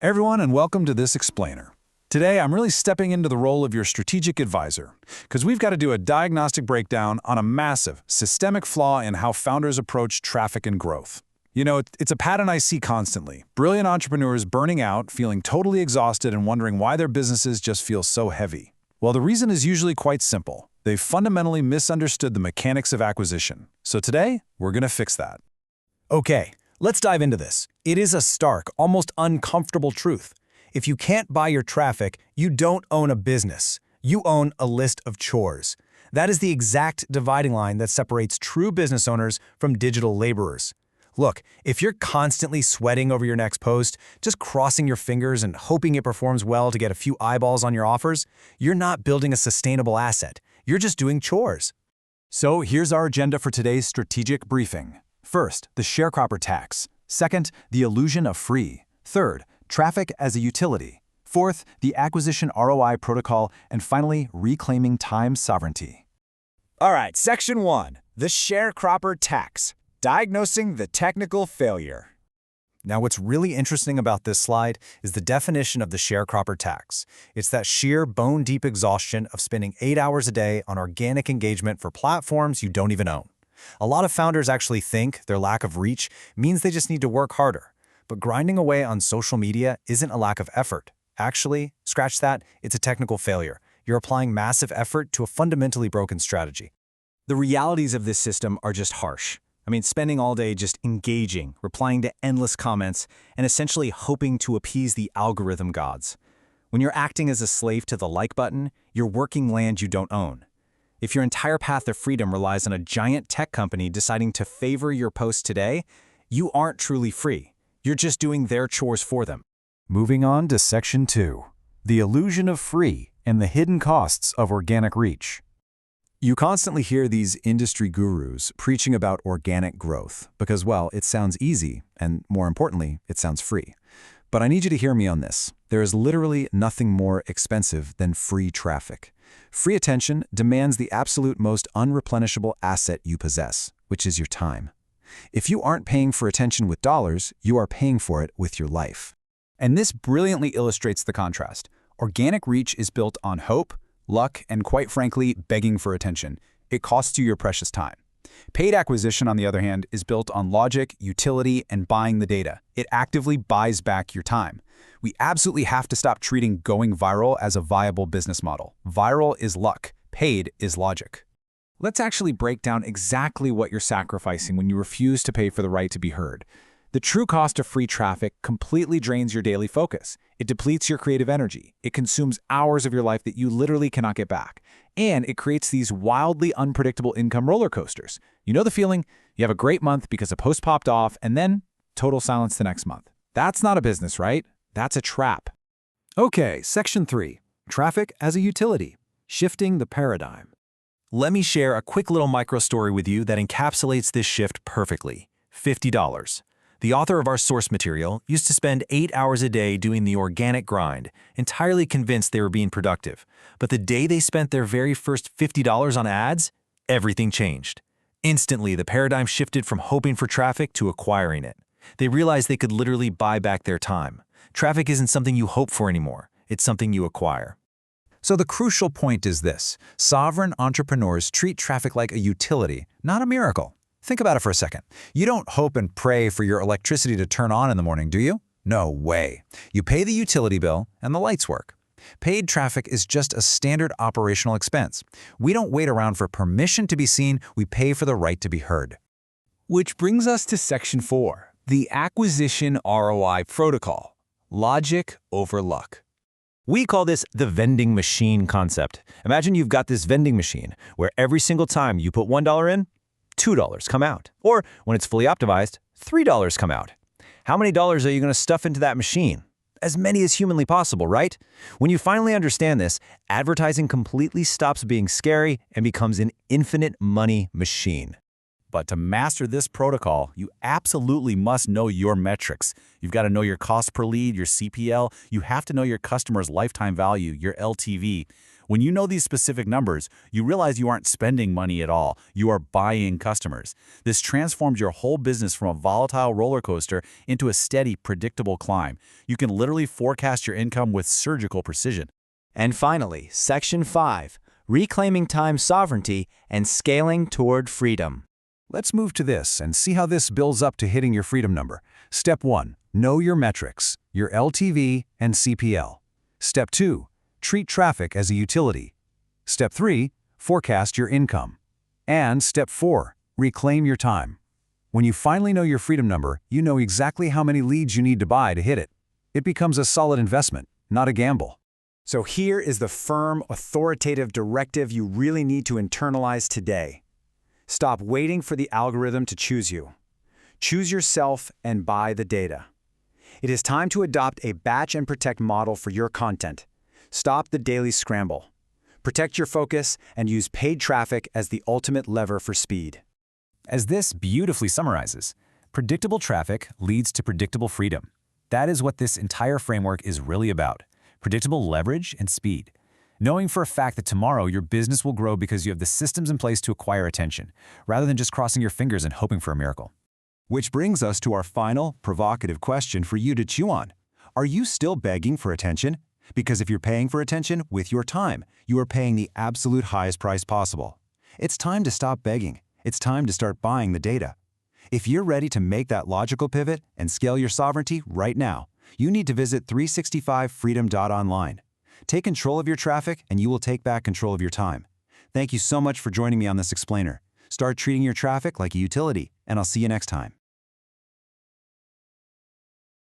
Everyone, and welcome to this explainer. Today, I'm really stepping into the role of your strategic advisor, because we've got to do a diagnostic breakdown on a massive, systemic flaw in how founders approach traffic and growth. You know, it's a pattern I see constantly. Brilliant entrepreneurs burning out, feeling totally exhausted, and wondering why their businesses just feel so heavy. Well, the reason is usually quite simple. They've fundamentally misunderstood the mechanics of acquisition. So today, we're going to fix that. Okay, let's dive into this. It is a stark, almost uncomfortable truth. If you can't buy your traffic, you don't own a business. You own a list of chores. That is the exact dividing line that separates true business owners from digital laborers. Look, if you're constantly sweating over your next post, just crossing your fingers and hoping it performs well to get a few eyeballs on your offers, you're not building a sustainable asset. You're just doing chores. So here's our agenda for today's strategic briefing. First, the sharecropper tax. Second, the illusion of free. Third, traffic as a utility. Fourth, the acquisition ROI protocol. And finally, reclaiming time sovereignty. All right, Section 1, the sharecropper tax, diagnosing the technical failure. Now, what's really interesting about this slide is the definition of the sharecropper tax. It's that sheer bone-deep exhaustion of spending 8 hours a day on organic engagement for platforms you don't even own. A lot of founders actually think their lack of reach means they just need to work harder. But grinding away on social media isn't a lack of effort. Actually, scratch that, it's a technical failure. You're applying massive effort to a fundamentally broken strategy. The realities of this system are just harsh. Spending all day just engaging, replying to endless comments, and essentially hoping to appease the algorithm gods. When you're acting as a slave to the like button, you're working land you don't own. If your entire path of freedom relies on a giant tech company deciding to favor your post today, you aren't truly free. You're just doing their chores for them. Moving on to Section 2, the illusion of free and the hidden costs of organic reach. You constantly hear these industry gurus preaching about organic growth because, well, it sounds easy, and more importantly, it sounds free. But I need you to hear me on this. There is literally nothing more expensive than free traffic. Free attention demands the absolute most unreplenishable asset you possess, which is your time. If you aren't paying for attention with dollars, you are paying for it with your life. And this brilliantly illustrates the contrast. Organic reach is built on hope, luck, and quite frankly, begging for attention. It costs you your precious time. Paid acquisition, on the other hand, is built on logic, utility, and buying the data. It actively buys back your time. We absolutely have to stop treating going viral as a viable business model. Viral is luck. Paid is logic. Let's actually break down exactly what you're sacrificing when you refuse to pay for the right to be heard. The true cost of free traffic completely drains your daily focus. It depletes your creative energy. It consumes hours of your life that you literally cannot get back. And it creates these wildly unpredictable income roller coasters. You know the feeling? You have a great month because a post popped off, and then total silence the next month. That's not a business, right? That's a trap. Okay, Section 3, traffic as a utility, shifting the paradigm. Let me share a quick little micro story with you that encapsulates this shift perfectly. $50. The author of our source material used to spend 8 hours a day doing the organic grind, entirely convinced they were being productive. But the day they spent their very first $50 on ads, everything changed. Instantly, the paradigm shifted from hoping for traffic to acquiring it. They realized they could literally buy back their time. Traffic isn't something you hope for anymore. It's something you acquire. So the crucial point is this. Sovereign entrepreneurs treat traffic like a utility, not a miracle. Think about it for a second. You don't hope and pray for your electricity to turn on in the morning, do you? No way. You pay the utility bill and the lights work. Paid traffic is just a standard operational expense. We don't wait around for permission to be seen, we pay for the right to be heard. Which brings us to Section 4, the acquisition ROI protocol, logic over luck. We call this the vending machine concept. Imagine you've got this vending machine where every single time you put $1 in, $2 come out. Or when it's fully optimized, $3 come out. How many dollars are you going to stuff into that machine? As many as humanly possible, right? When you finally understand this, advertising completely stops being scary and becomes an infinite money machine. But to master this protocol, you absolutely must know your metrics. You've got to know your cost per lead, your CPL. You have to know your customer's lifetime value, your LTV. When you know these specific numbers, you realize you aren't spending money at all. You are buying customers. This transforms your whole business from a volatile roller coaster into a steady, predictable climb. You can literally forecast your income with surgical precision. And finally, Section 5, reclaiming time sovereignty and scaling toward freedom. Let's move to this and see how this builds up to hitting your freedom number. Step 1. Know your metrics, your LTV and CPL. Step 2. Treat traffic as a utility. Step 3. Forecast your income. And Step 4. Reclaim your time. When you finally know your freedom number, you know exactly how many leads you need to buy to hit it. It becomes a solid investment, not a gamble. So here is the firm, authoritative directive you really need to internalize today. Stop waiting for the algorithm to choose you. Choose yourself and buy the data. It is time to adopt a batch and protect model for your content. Stop the daily scramble. Protect your focus and use paid traffic as the ultimate lever for speed. As this beautifully summarizes, predictable traffic leads to predictable freedom. That is what this entire framework is really about: predictable leverage and speed. Knowing for a fact that tomorrow your business will grow because you have the systems in place to acquire attention, rather than just crossing your fingers and hoping for a miracle. Which brings us to our final, provocative question for you to chew on. Are you still begging for attention? Because if you're paying for attention with your time, you are paying the absolute highest price possible. It's time to stop begging. It's time to start buying the data. If you're ready to make that logical pivot and scale your sovereignty right now, you need to visit 365freedom.online. Take control of your traffic and you will take back control of your time. Thank you so much for joining me on this explainer. Start treating your traffic like a utility, and I'll see you next time.